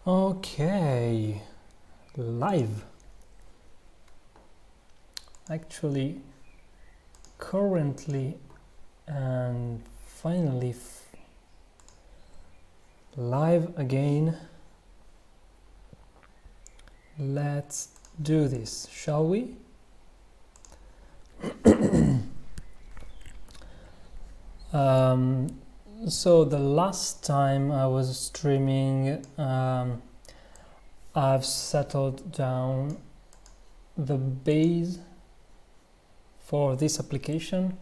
Okay, live. Actually, currently and finally live again. Let's do this, shall we? So the last time I was streaming, I've settled down the base for this application,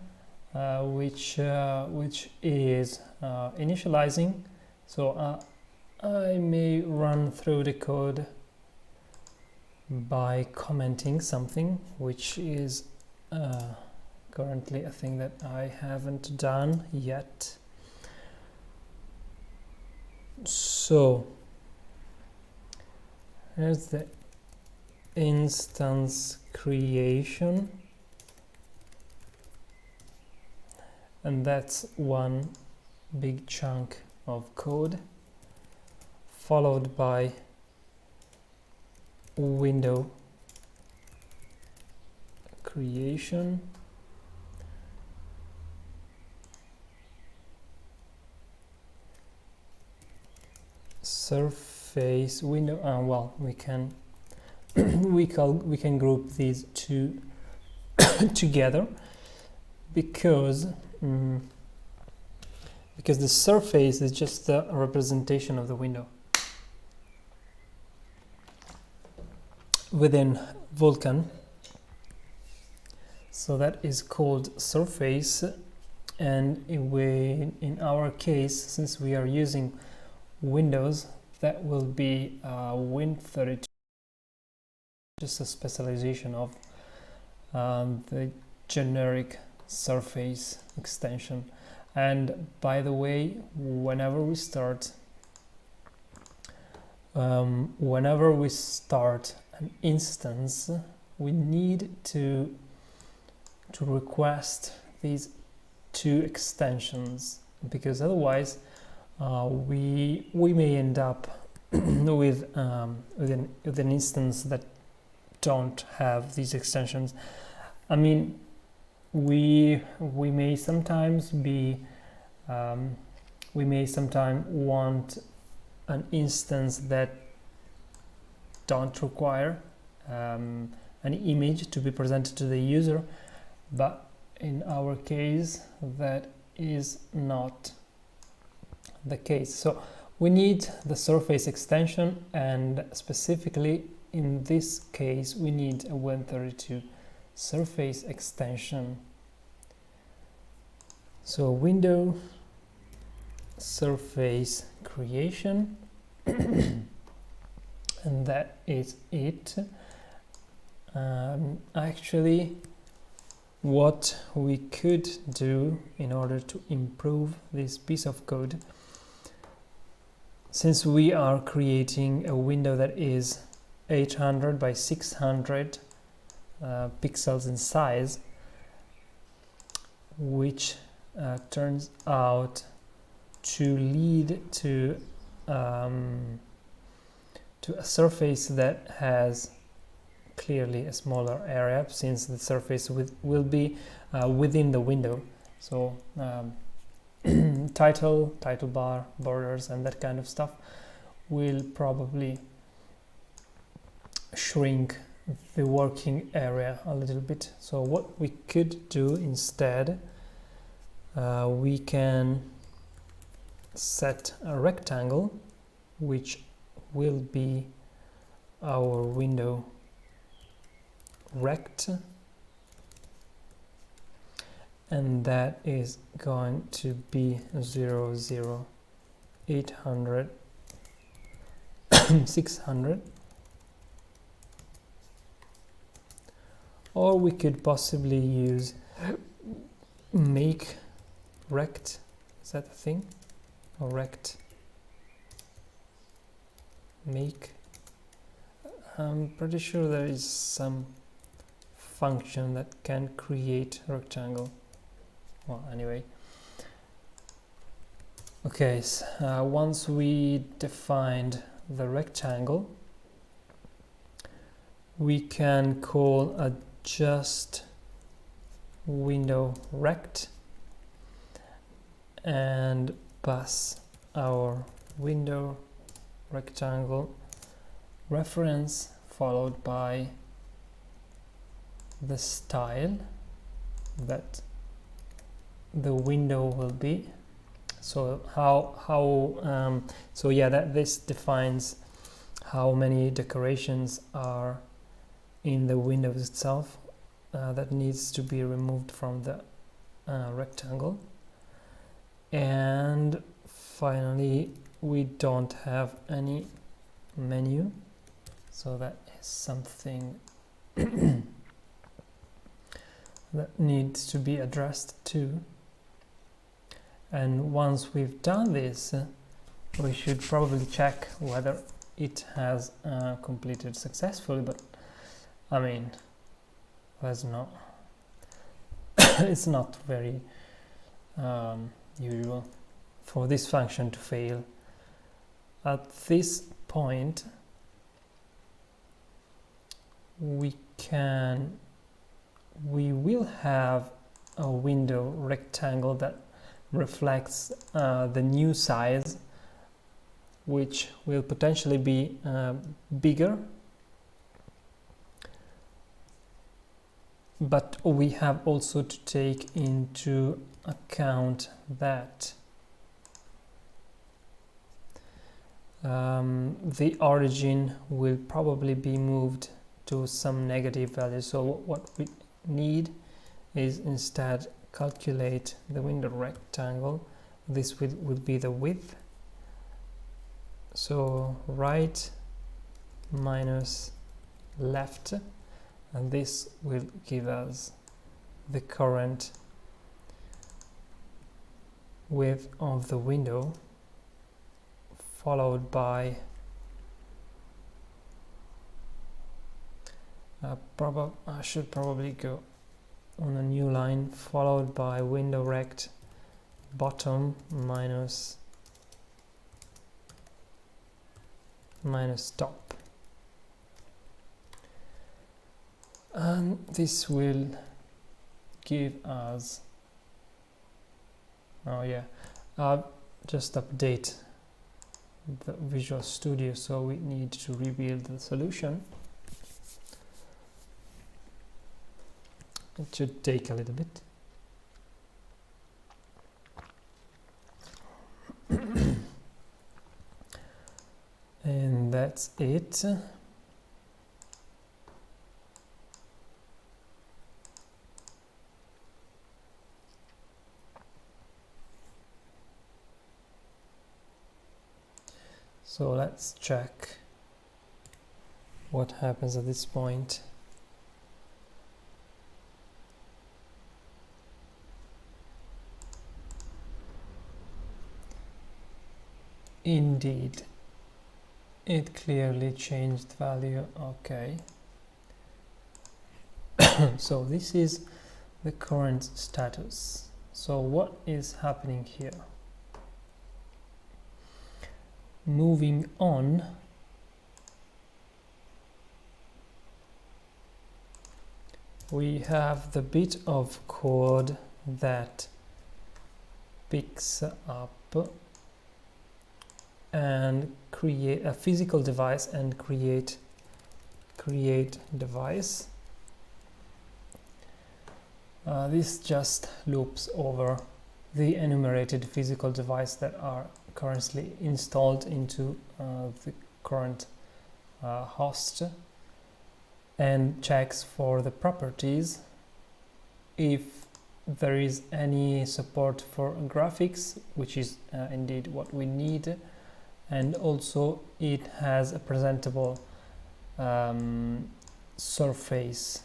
which is initializing. So I may run through the code by commenting something, which is currently a thing that I haven't done yet. So here's the instance creation, and that's one big chunk of code, followed by window creation, surface window, and well, we can we can group these two together because the surface is just a representation of the window within Vulkan. So that is called surface, and in our case, since we are using Windows, that will be Win32, just a specialization of the generic surface extension. And by the way, whenever we start an instance, we need to request these two extensions, because otherwise we may end up with an instance that don't have these extensions. I mean, we may sometimes want an instance that don't require an image to be presented to the user, but in our case that is not the case. So we need the surface extension, and specifically in this case we need a Win32 surface extension. So window surface creation and that is it. Actually, what we could do in order to improve this piece of code, since we are creating a window that is 800 by 600 pixels in size, which turns out to lead to a surface that has clearly a smaller area, since the surface will be within the window. So title bar, borders, and that kind of stuff will probably shrink the working area a little bit. So what we could do instead, we can set a rectangle, which will be our window rect, and that is going to be 0, 0, 800, 600. Or we could possibly use make rect. Is that a thing? Or rect make? I'm pretty sure there is some function that can create a rectangle. Well, anyway. Okay, so once we defined the rectangle, we can call a just window rect and pass our window rectangle reference followed by the style that the window will be. So that this defines how many decorations are in the window itself that needs to be removed from the rectangle. And finally, we don't have any menu, so that is something that needs to be addressed too. And once we've done this, we should probably check whether it has completed successfully, but I mean, that's not it's not very usual for this function to fail. At this point, we will have a window rectangle that reflects the new size, which will potentially be bigger, but we have also to take into account that the origin will probably be moved to some negative value. So what we need is instead calculate the window rectangle. This will be the width, so right minus left, and this will give us the current width of the window, followed by I should probably go on a new line, followed by window rect bottom minus top, and this will give us I'll just update the Visual Studio, so we need to rebuild the solution. It should take a little bit. And that's it. So let's check what happens at this point. Indeed, it clearly changed value. Okay. So this is the current status. So what is happening here? Moving on, we have the bit of code that picks up and create a physical device and create device. This just loops over the enumerated physical device that are currently installed into the current host, and checks for the properties if there is any support for graphics, which is indeed what we need, and also it has a presentable surface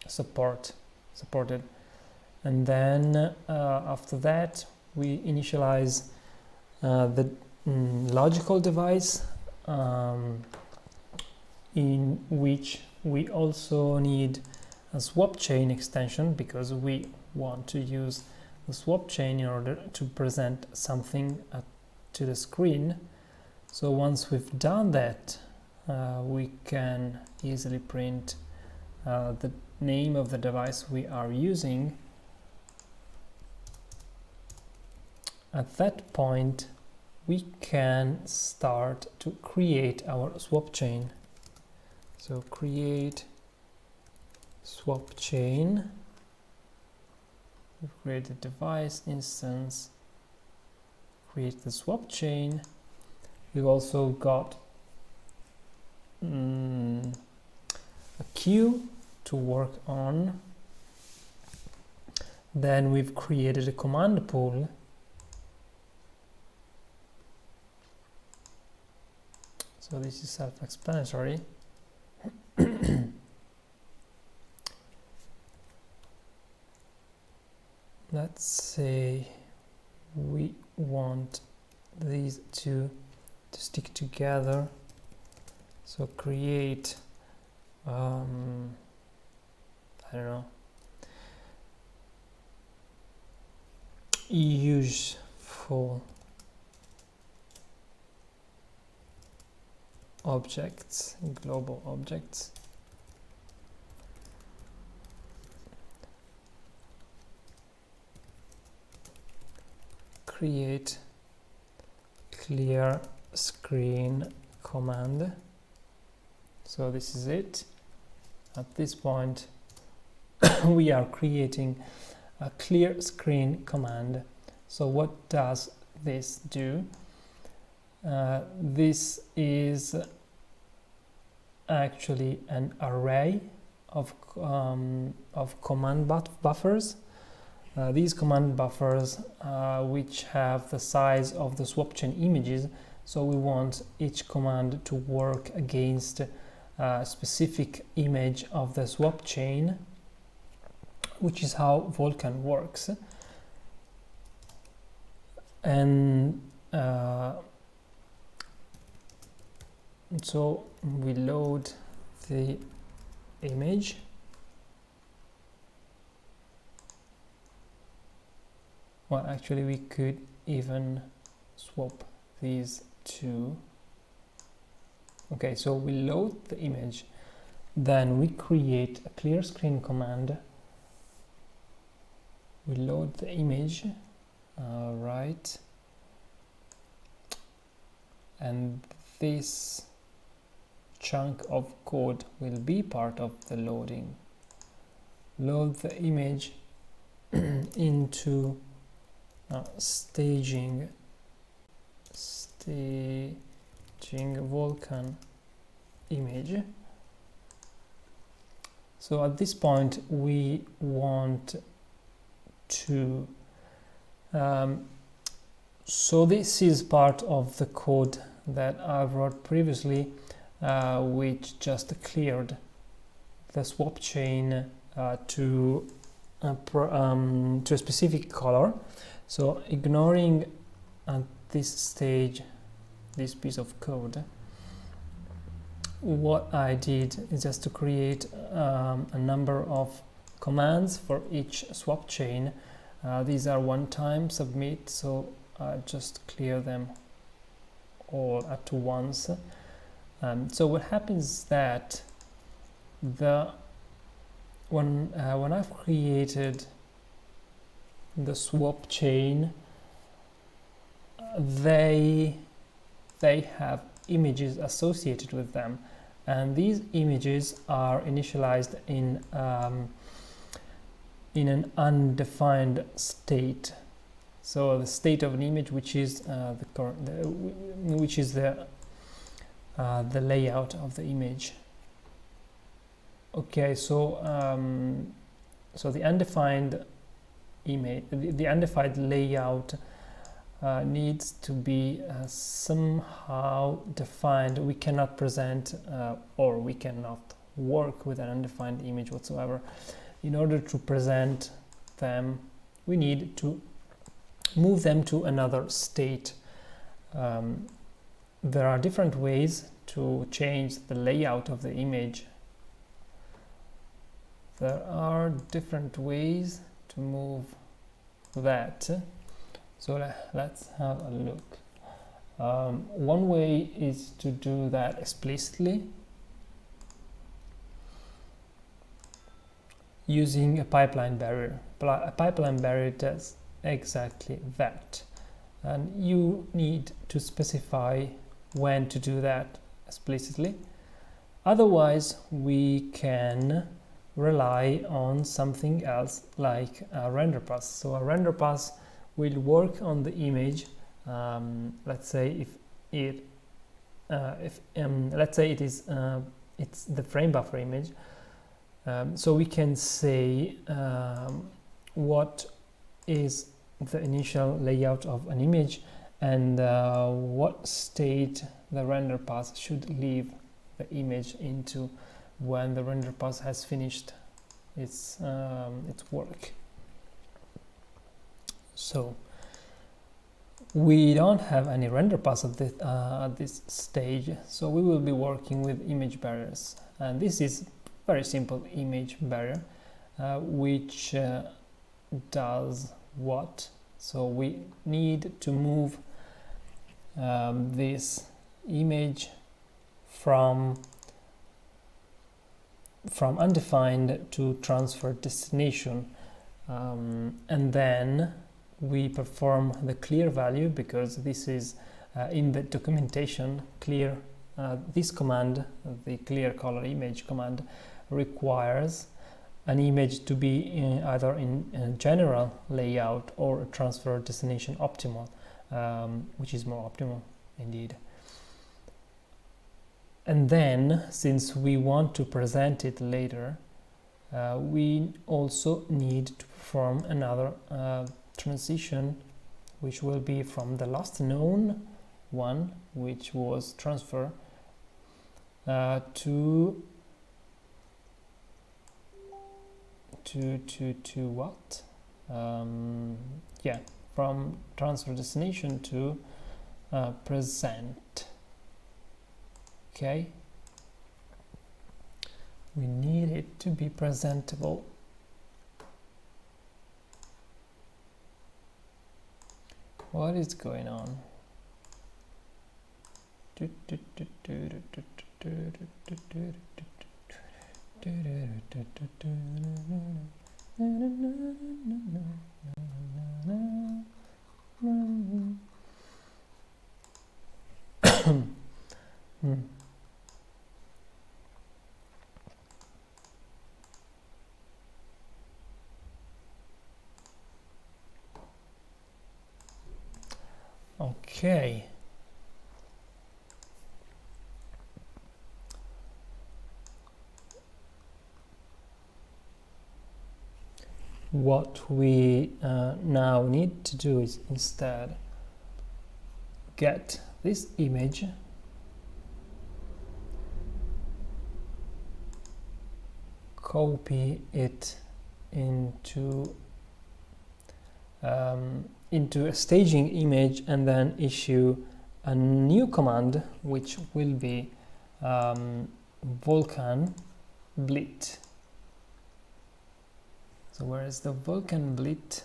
supported. And then after that we initialize the logical device, in which we also need a Swapchain extension, because we want to use the Swapchain in order to present something to the screen. So once we've done that, we can easily print the name of the device we are using. At that point, we can start to create our swap chain. So create swap chain. We've created device instance. Create the swap chain. We've also got a queue to work on. Then we've created a command pool. So this is self-explanatory. Let's say we want these two to stick together. So create, I don't know, useful objects, global objects. Create clear screen command. So this is it. At this point we are creating a clear screen command. So what does this do? This is actually an array of command buffers. These command buffers which have the size of the swapchain images, so we want each command to work against a specific image of the swapchain, which is how Vulkan works. And so we load the image. Well, actually we could even swap these two. Okay, so we load the image, then we create a clear screen command. We load the image, right, and this chunk of code will be part of the loading. Load the image into staging Vulkan image. So at this point we want to so this is part of the code that I wrote previously, which just cleared the swap chain to a specific color. So ignoring at this stage this piece of code, what I did is just to create a number of commands for each swap chain. These are one-time submit, so I just clear them all at once. So what happens is that when I've created the swap chain, they have images associated with them, and these images are initialized in an undefined state. So the state of an image, which is the layout of the image. Okay, so so the undefined image, the undefined layout needs to be somehow defined. We cannot present or we cannot work with an undefined image whatsoever. In order to present them, we need to move them to another state. There are different ways to change the layout of the image. There are different ways to move that. So let's have a look. One way is to do that explicitly using a pipeline barrier. A pipeline barrier does exactly that, and you need to specify when to do that explicitly. Otherwise, we can rely on something else like a render pass. So a render pass will work on the image. Let's say let's say it's the frame buffer image. So we can say what is the initial layout of an image and what state the render pass should leave the image into when the render pass has finished its work. So we don't have any render pass at this stage, so we will be working with image barriers, and this is very simple image barrier which does what? So we need to move this image from undefined to transfer destination, and then we perform the clear value, because this is in the documentation. Clear this command, the clear color image command, requires an image to be either in general layout or transfer destination optimal, which is more optimal indeed. And then, since we want to present it later, we also need to perform another transition, which will be from the last known one, which was transfer, to what? Yeah, from transfer destination to present. Okay, we need it to be presentable. What is going on? Okay. What we now need to do is instead get this image, copy it into a staging image, and then issue a new command, which will be Vulkan blit. So where is the Vulkan blit?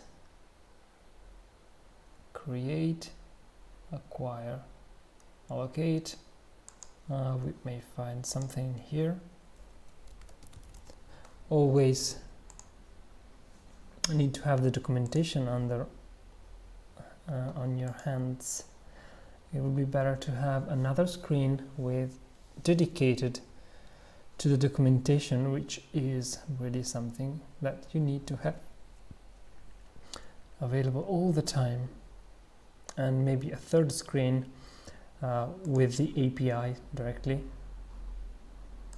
Create, acquire, allocate. We may find something here. Always need to have the documentation under on your hands. It would be better to have another screen with dedicated to the documentation, which is really something that you need to have available all the time, and maybe a third screen with the API directly.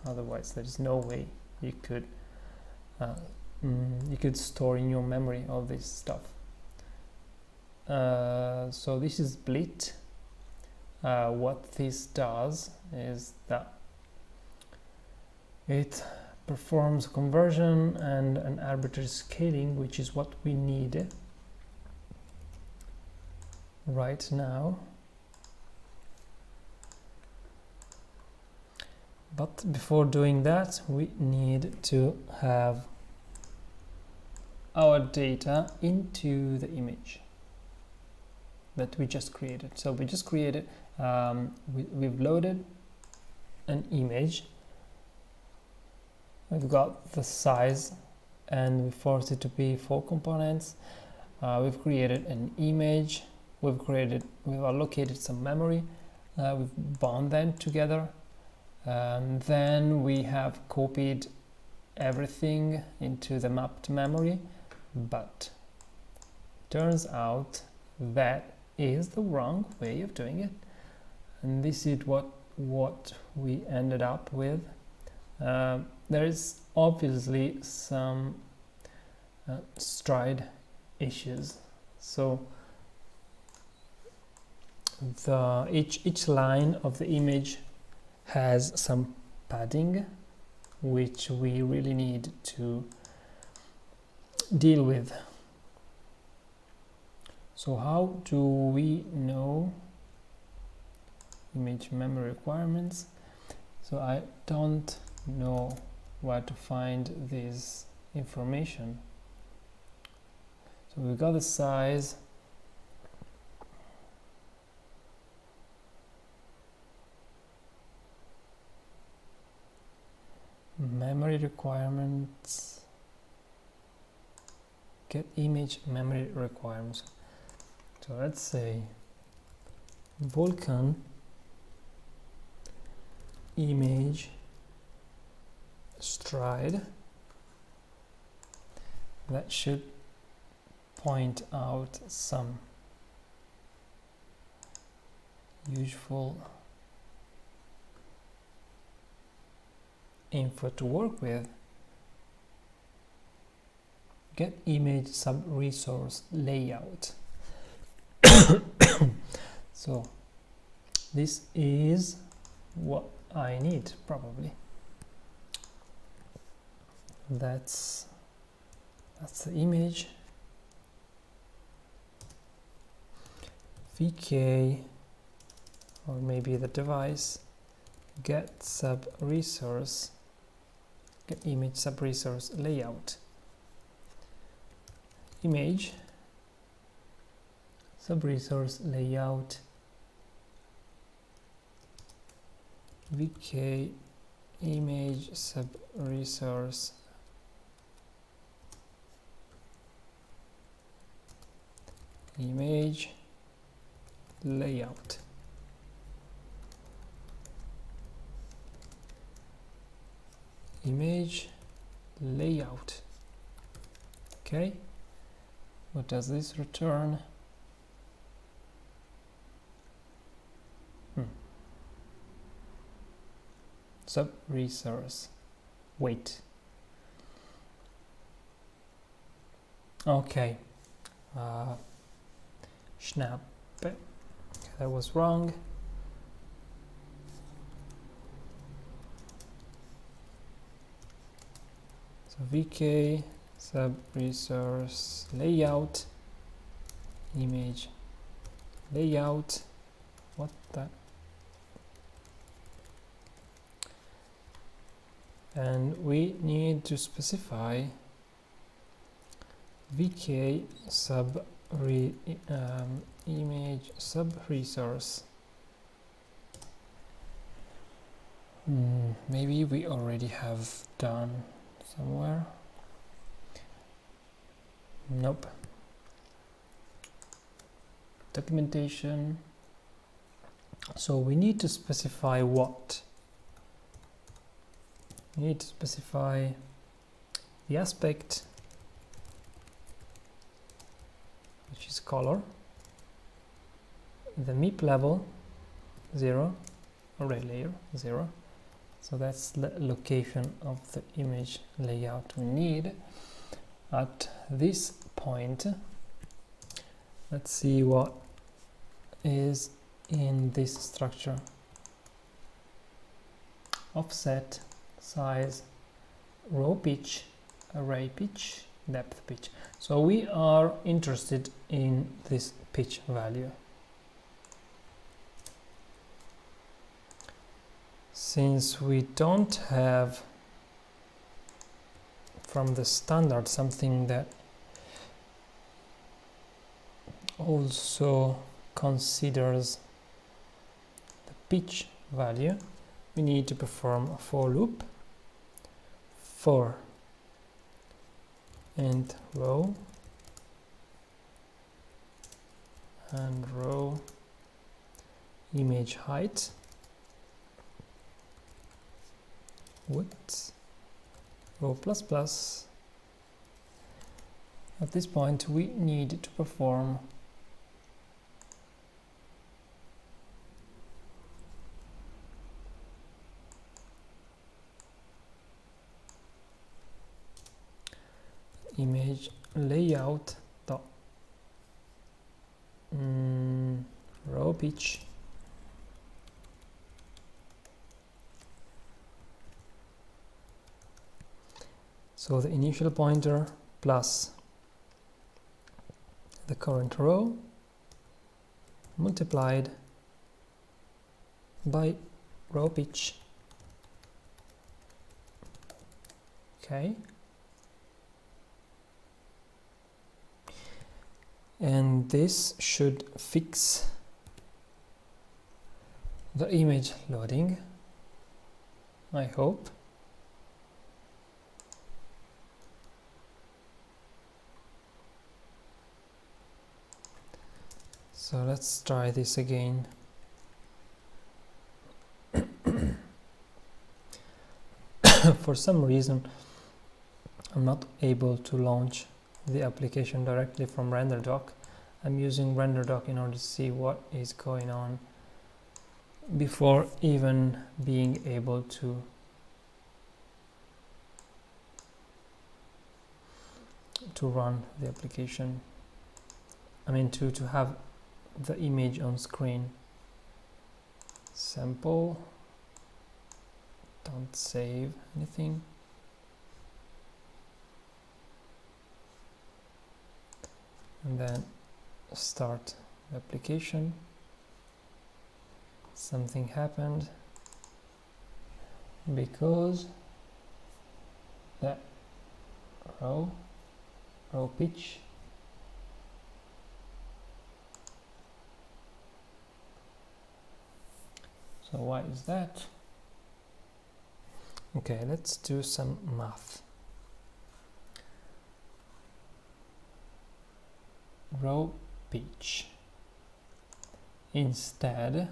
Otherwise, there is no way you could store in your memory all this stuff. So this is blit. What this does is that it performs conversion and an arbitrary scaling, which is what we need right now. But before doing that, we need to have our data into the image. that we just created. So we just created, we've loaded an image, we've got the size, and we forced it to be 4 components. We've created an image, we've allocated some memory, we've bound them together, and then we have copied everything into the mapped memory, but turns out that is the wrong way of doing it, and this is what we ended up with. There is obviously some stride issues, so each line of the image has some padding which we really need to deal with. So how do we know image memory requirements? So I don't know where to find this information. So we got the size, memory requirements, get image memory requirements. So let's say Vulkan image stride. That should point out some useful info to work with. Get image sub-resource layout. So this is what I need, probably. That's the image. VK, or maybe the device, get sub-resource, get image sub-resource layout. Image sub-resource layout, VK image sub-resource image layout. Image layout. Okay, what does this return? Sub-resource weight. Okay, snap, that was wrong. So VK sub-resource layout, image layout. What the? And we need to specify VK image sub-resource. Maybe we already have done somewhere. Nope. Documentation. So we need to specify what? We need to specify the aspect, which is color, the MIP level 0, array layer 0. So that's the location of the image layout we need. At this point, let's see what is in this structure. Offset, size, row pitch, array pitch, depth pitch. So we are interested in this pitch value. Since we don't have from the standard something that also considers the pitch value, we need to perform a for loop for int row and row image height width row plus plus. At this point we need to perform image layout dot row pitch so the initial pointer plus the current row multiplied by row pitch. Okay, and this should fix the image loading, I hope. So let's try this again. For some reason I'm not able to launch the application directly from RenderDoc. I'm using RenderDoc in order to see what is going on before even being able to run the application. I mean to have the image on screen. Sample, don't save anything. And then start the application. Something happened because the row pitch so why is that? Okay, let's do some math. Row pitch instead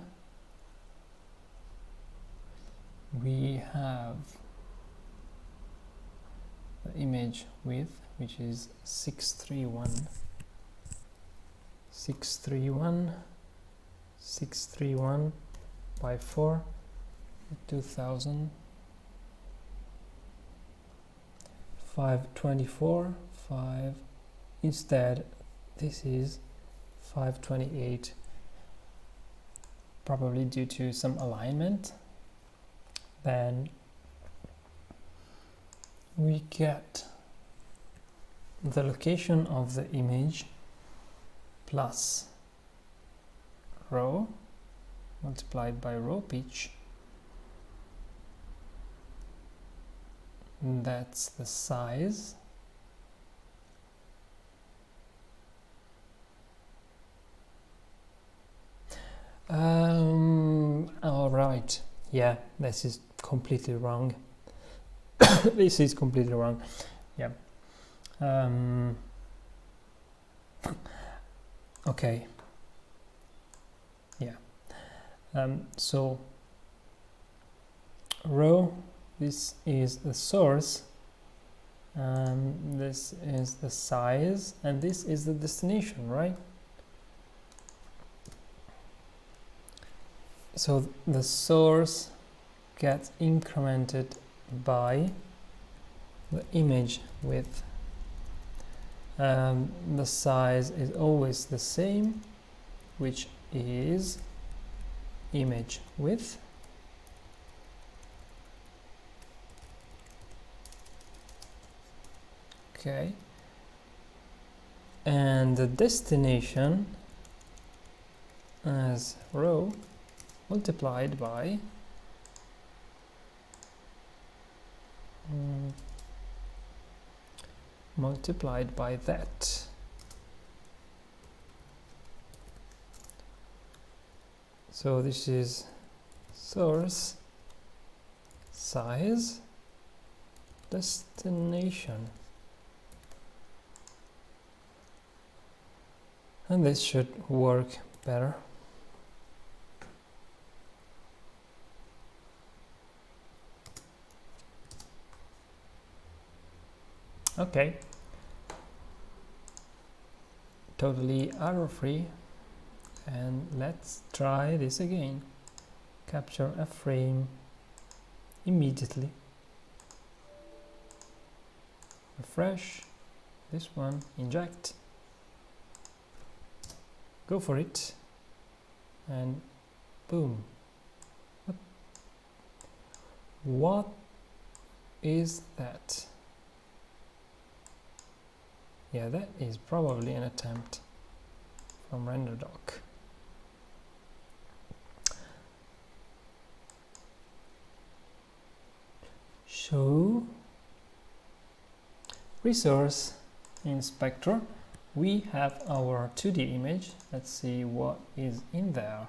we have the image width, which is 631 by 4 2000 524 5. Instead this is 528, probably due to some alignment. Then we get the location of the image plus row multiplied by row pitch. That's the size. All right. Yeah, this is completely wrong. This is completely wrong. Yeah. Okay. Yeah. So row, this is the source, this is the size, and this is the destination, right? So the source gets incremented by the image width. The size is always the same, which is image width okay, and the destination as row multiplied by that. So this is source, size, destination, and this should work better. Okay, totally error free, and let's try this again. Capture a frame immediately, refresh this one, inject, go for it, and boom. What is that? Yeah, that is probably an attempt from RenderDoc. Show resource inspector. We have our 2D image. Let's see what is in there.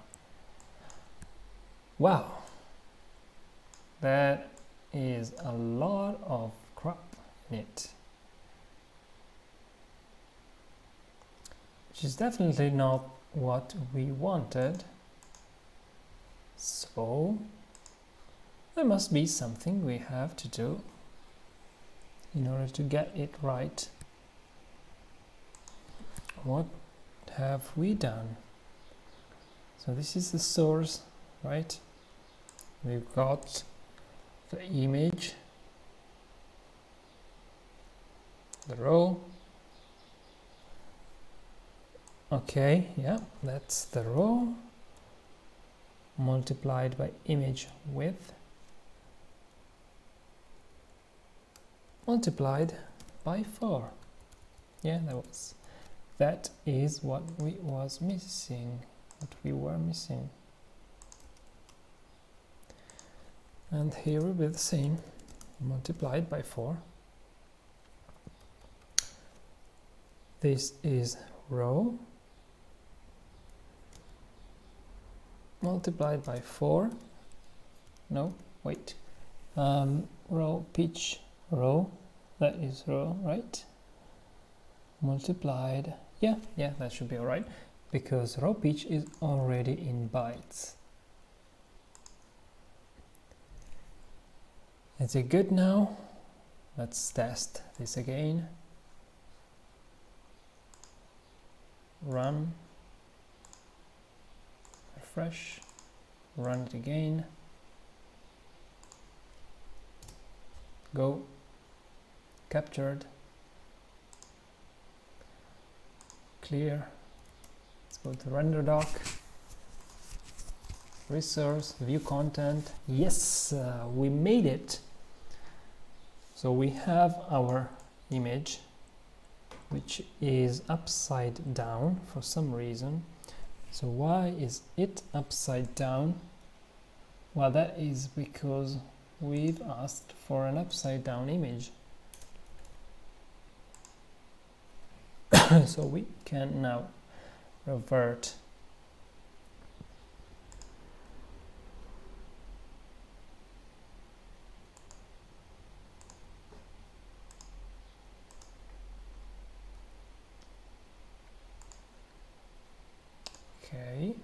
Wow, that is a lot of crap in it, which is definitely not what we wanted. So there must be something we have to do in order to get it right. What have we done? So this is the source, right? We've got the image, the row. Okay, yeah, that's the row multiplied by image width multiplied by 4. Yeah, that is what we were missing. And here will be the same, multiplied by 4. This is row multiplied by 4. No, wait. Row pitch row, that is row, right? Multiplied, yeah, that should be all right, because row pitch is already in bytes. Is it good now? Let's test this again. Run, refresh, run it again, go, captured, clear. Let's go to RenderDoc, resource, view content. Yes, we made it. So we have our image, which is upside down for some reason. So why is it upside down? Well, that is because we've asked for an upside down image. So we can now revert okay.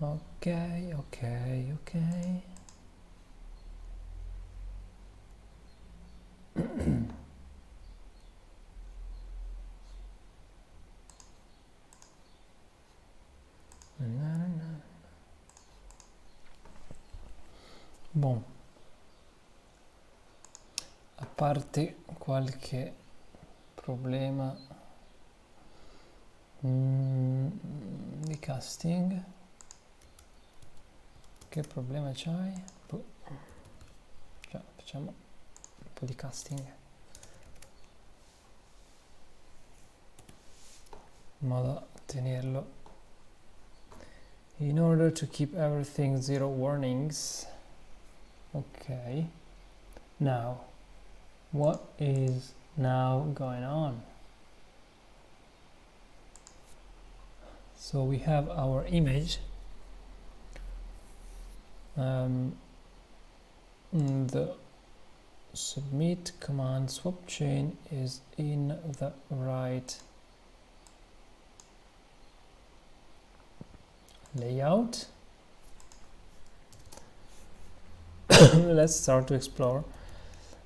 Okay. Bon, a parte qualche problema di casting, che problema c'hai? Cioè, facciamo un po' di casting in modo da tenerlo in order to keep everything zero warnings. Okay, now what is now going on? So we have our image, the submit command Swapchain is in the right layout. Let's start to explore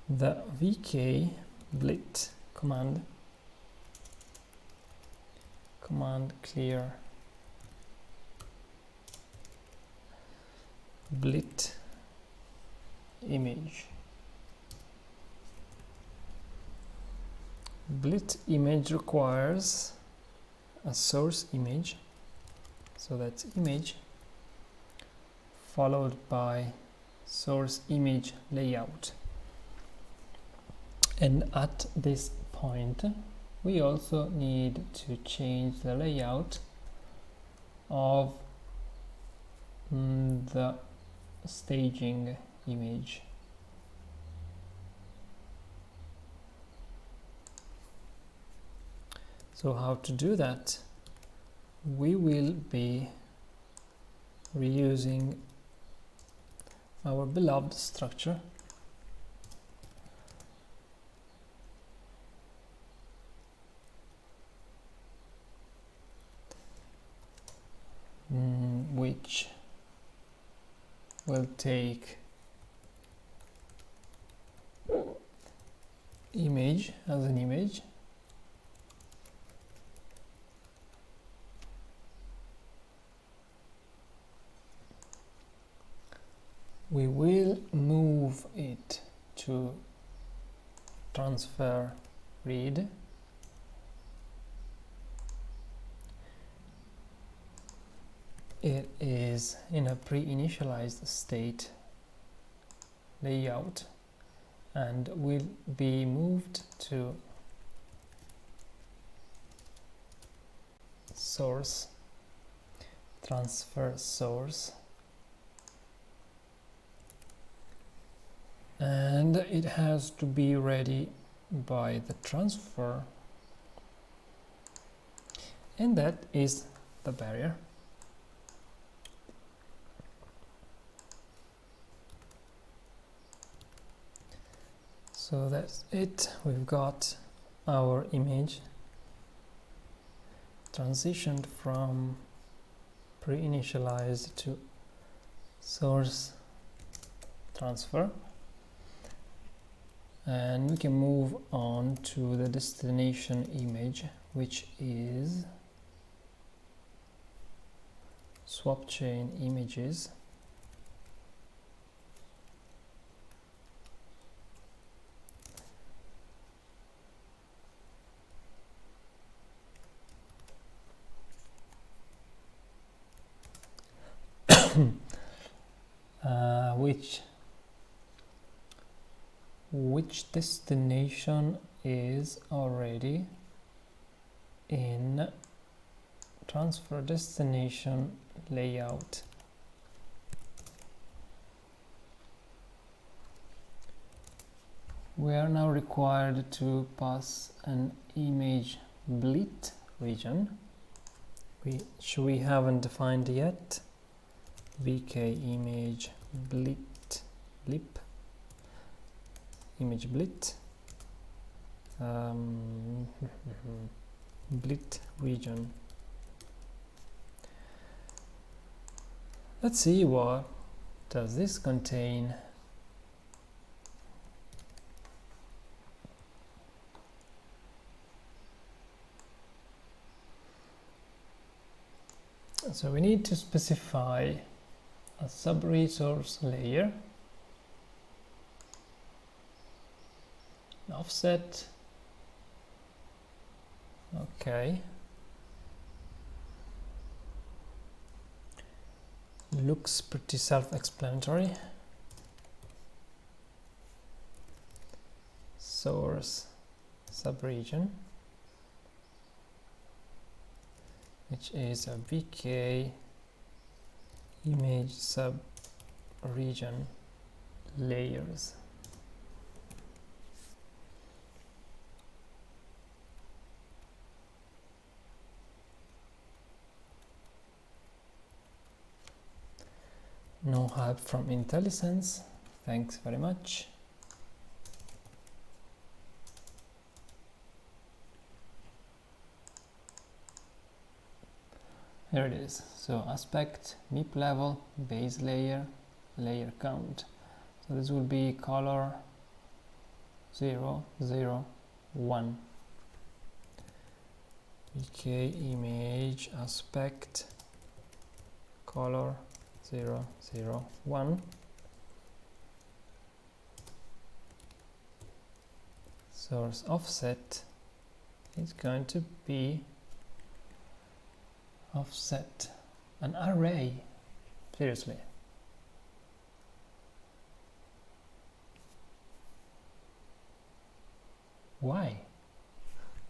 the vk blit command clear blit image. Blit image requires a source image, so that's image followed by source image layout, and at this point we also need to change the layout of the staging image. So how to do that? We will be reusing our beloved structure which will take image as an image, we will move it to transfer read, it is in a pre-initialized state layout and will be moved to source, transfer source, and it has to be ready by the transfer, and that is the barrier. So that's it, we've got our image transitioned from pre-initialized to source transfer, and we can move on to the destination image, which is Swapchain images. Which destination is already in transfer destination layout. We are now required to pass an image blit region, which we haven't defined yet. vk image blit blip image blit blit region. Let's see what does this contain. So we need to specify a sub-resource layer, an offset, okay, looks pretty self-explanatory. Source subregion, which is a VK image subregion layers. No help from IntelliSense, thanks very much. Here it is. So aspect, MIP level, base layer, layer count. So this will be color 0, 0, 1. VK image aspect, color 0, 0, 1. Source offset is going to be offset an array. Seriously. Why?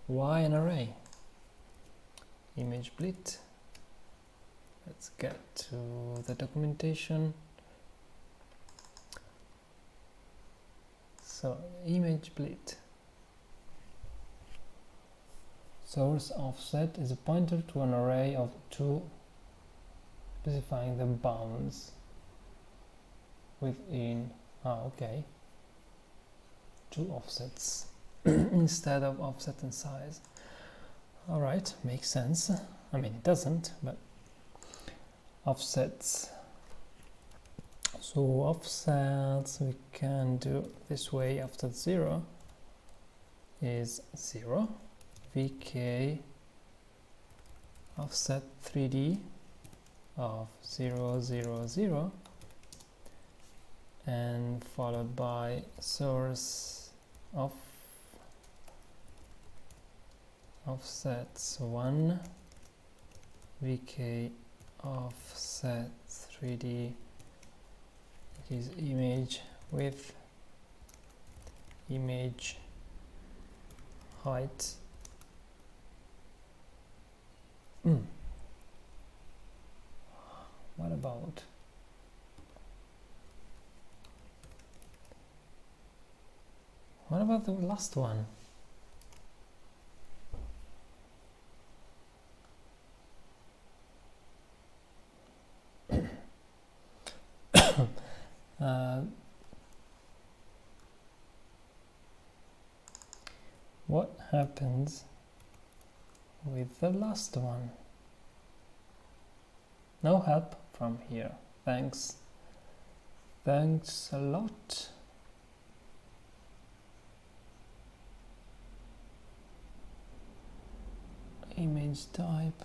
Why an array? Image split. Let's get to the documentation. So image split. Source offset is a pointer to an array of 2, specifying the bounds within, okay, 2 offsets instead of offset and size. All right, makes sense. I mean, it doesn't, but offsets. So offsets we can do this way. Offset 0 is 0. VK offset 3D of 0, 0, 0, and followed by source of offsets 1, VK offset 3D, it is image width, image height. What about the last one? What happens with the last one? No help from here. Thanks. Thanks a lot. Image type.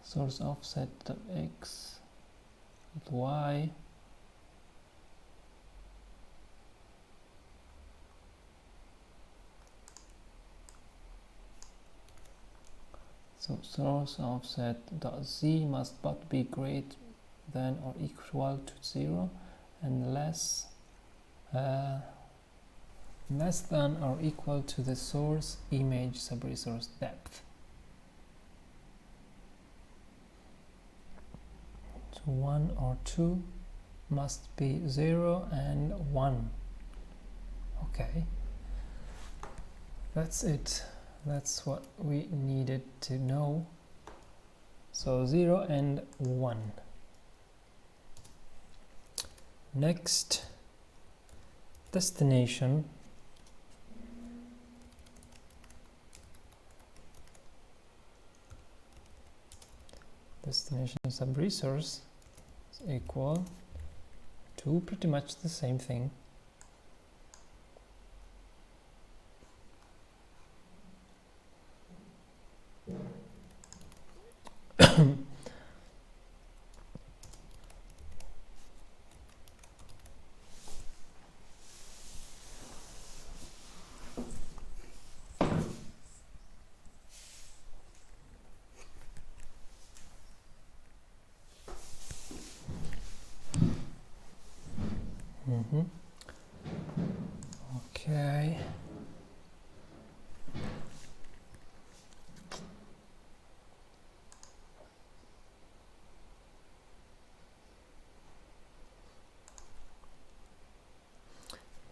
Source offset x, y. So source offset dot z must but be greater than or equal to 0 and less than or equal to the source image subresource depth. So 1 or 2 must be 0 and 1. Okay, that's it. That's what we needed to know. So 0 and 1. Next, destination. destination sub resource is equal to pretty much the same thing. Okay.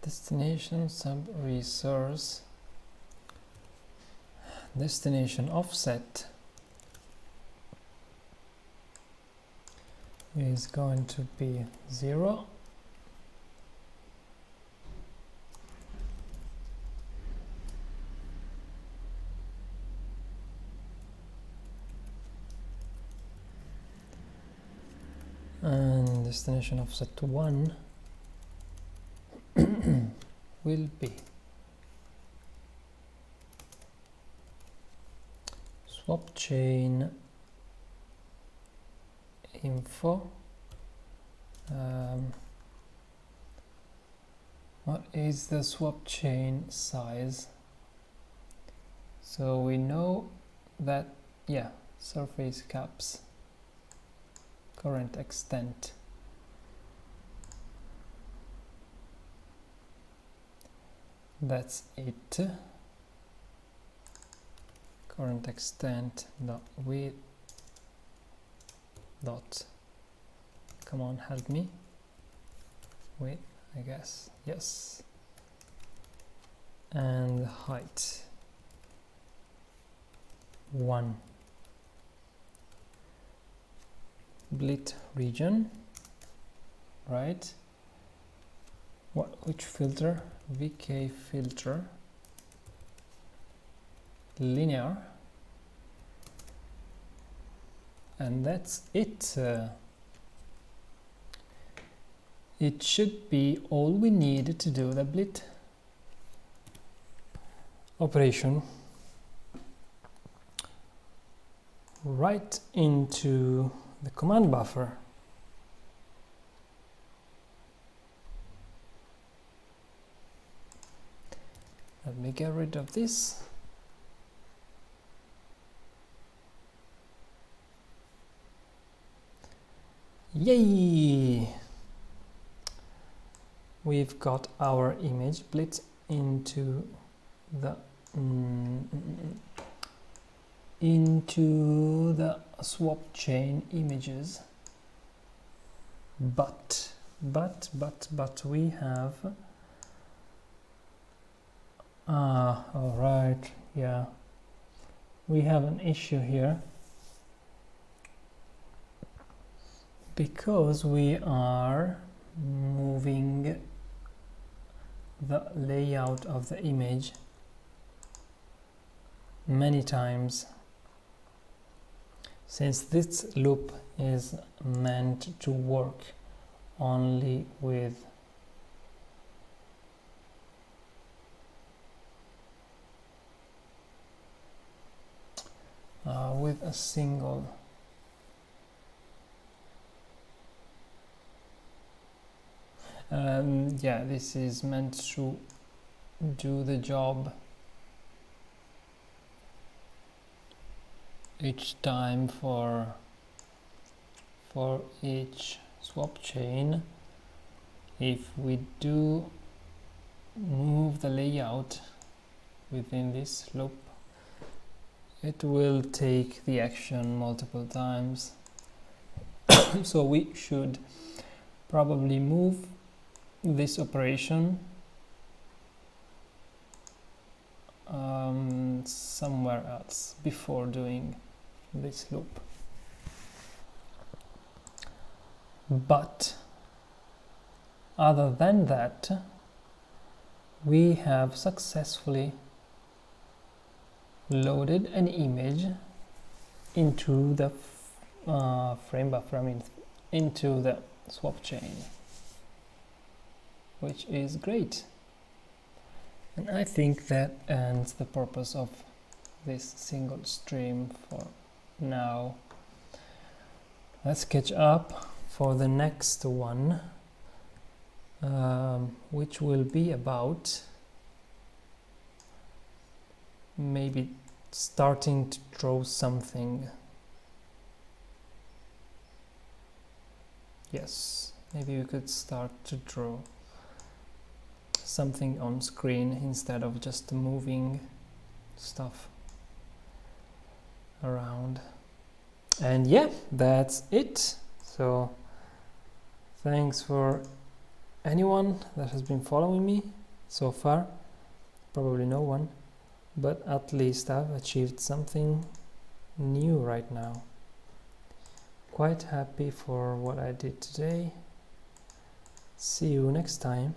Destination sub resource, destination offset is going to be 0. And destination offset to 1 will be Swapchain info. What is the Swapchain size? So we know that, yeah, surface caps, current extent. That's it. Current extent dot width dot, come on, help me, width, I guess, yes, and height 1. Blit region, right? Which filter? VK filter, linear, and that's it. It should be all we need to do the blit operation right into the command buffer. Let me get rid of this. Yay! We've got our image blit into the Swapchain images, but we have all right, yeah, we have an issue here because we are moving the layout of the image many times. Since this loop is meant to work only with a single yeah, this is meant to do the job each time for each swap chain. If we do move the layout within this loop, it will take the action multiple times. So we should probably move this operation somewhere else before doing this loop. But other than that, we have successfully loaded an image into the frame buffer into the Swapchain, which is great. And I think that ends the purpose of this single stream for now. Let's catch up for the next one, which will be about maybe starting to draw something. Yes, maybe we could start to draw something on screen instead of just moving stuff around. And yeah, that's it. So thanks for anyone that has been following me so far. Probably no one, but at least I've achieved something new right now. Quite happy for what I did today. See you next time.